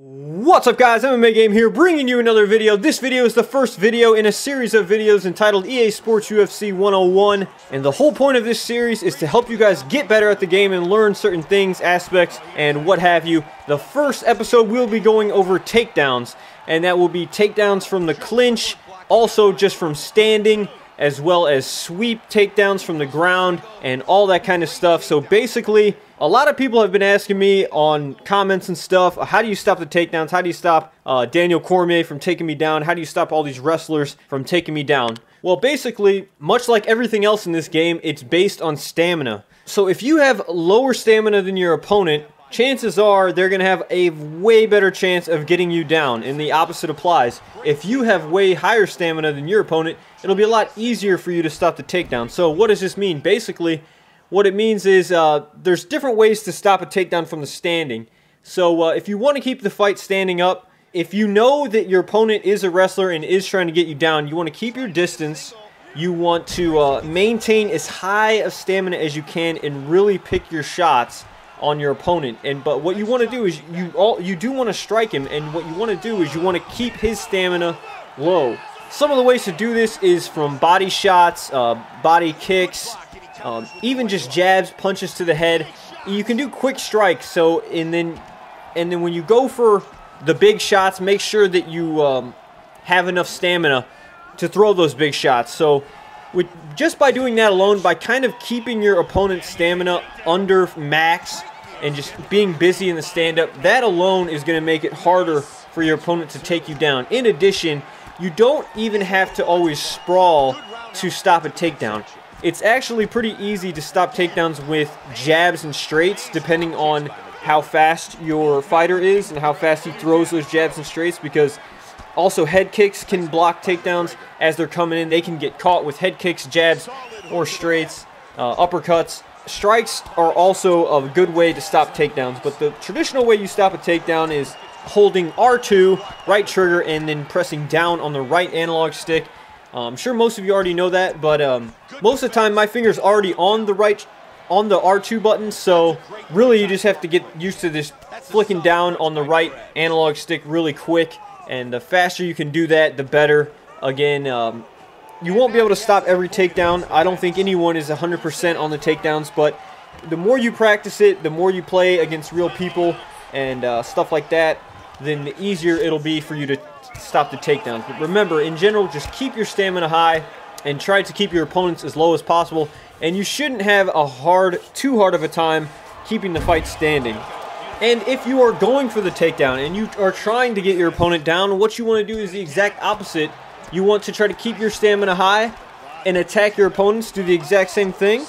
What's up guys, MMAGAME here, bringing you another video. This video is the first video in a series of videos entitled EA Sports UFC 101, and the whole point of this series is to help you guys get better at the game and learn certain things, aspects, and what have you. The first episode we'll be going over takedowns, and that will be takedowns from the clinch, also just from standing, as well as sweep takedowns from the ground, and all that kind of stuff. So basically, a lot of people have been asking me on comments and stuff, how do you stop the takedowns? How do you stop Daniel Cormier from taking me down? How do you stop all these wrestlers from taking me down? Well, basically, much like everything else in this game, it's based on stamina. So if you have lower stamina than your opponent, chances are they're going to have a way better chance of getting you down, and the opposite applies. If you have way higher stamina than your opponent, it'll be a lot easier for you to stop the takedown. So what does this mean? Basically, what it means is there's different ways to stop a takedown from the standing. So if you want to keep the fight standing up, if you know that your opponent is a wrestler and is trying to get you down, you want to keep your distance. You want to maintain as high of stamina as you can and really pick your shots on your opponent. But what you want to do is you do want to strike him, and what you want to do is you want to keep his stamina low. Some of the ways to do this is from body shots, body kicks, even just jabs, punches to the head. You can do quick strikes. So and then when you go for the big shots, make sure that you have enough stamina to throw those big shots. So just by doing that alone, by kind of keeping your opponent's stamina under max and just being busy in the stand-up, that alone is going to make it harder for your opponent to take you down. In addition, you don't even have to always sprawl to stop a takedown. It's actually pretty easy to stop takedowns with jabs and straights, depending on how fast your fighter is and how fast he throws those jabs and straights, because also head kicks can block takedowns as they're coming in. They can get caught with head kicks, jabs, or straights, uppercuts. Strikes are also a good way to stop takedowns, but the traditional way you stop a takedown is holding R2, right trigger, and then pressing down on the right analog stick. I'm sure most of you already know that, but most of the time my finger's already on the R2 button, so really you just have to get used to this flicking down on the right analog stick really quick, and the faster you can do that, the better. Again, you won't be able to stop every takedown. I don't think anyone is 100% on the takedowns, but the more you practice it, the more you play against real people and stuff like that, then the easier it'll be for you to stop the takedowns. But remember, in general, just keep your stamina high and try to keep your opponents as low as possible, and you shouldn't have too hard of a time keeping the fight standing. And if you are going for the takedown and you are trying to get your opponent down, what you want to do is the exact opposite. You want to try to keep your stamina high and attack your opponents, do the exact same thing,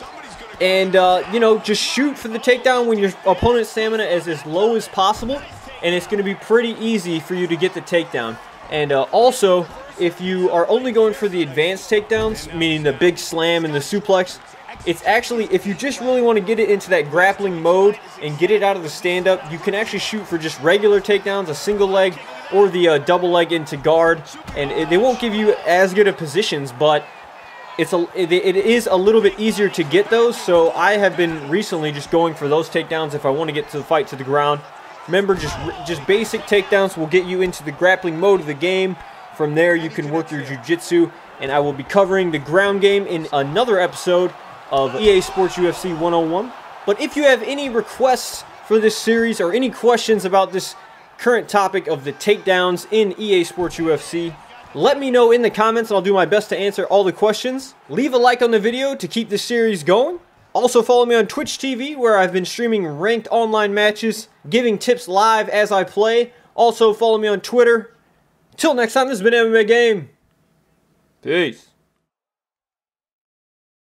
and you know, just shoot for the takedown when your opponent's stamina is as low as possible, and it's going to be pretty easy for you to get the takedown. And also, if you are only going for the advanced takedowns, meaning the big slam and the suplex, it's actually, if you just really want to get it into that grappling mode and get it out of the stand-up, you can actually shoot for just regular takedowns, a single leg, or the double leg into guard, and they won't give you as good of positions, but it is a little bit easier to get those. So I have been recently just going for those takedowns if I want to get to the fight to the ground. Remember, just basic takedowns will get you into the grappling mode of the game. From there, you can work your jiu-jitsu, and I will be covering the ground game in another episode of EA Sports UFC 101. But if you have any requests for this series or any questions about this current topic of the takedowns in EA Sports UFC, let me know in the comments, and I'll do my best to answer all the questions. Leave a like on the video to keep this series going. Also follow me on Twitch TV, where I've been streaming ranked online matches, giving tips live as I play. Also follow me on Twitter. Till next time, this has been MMAGAME. Peace.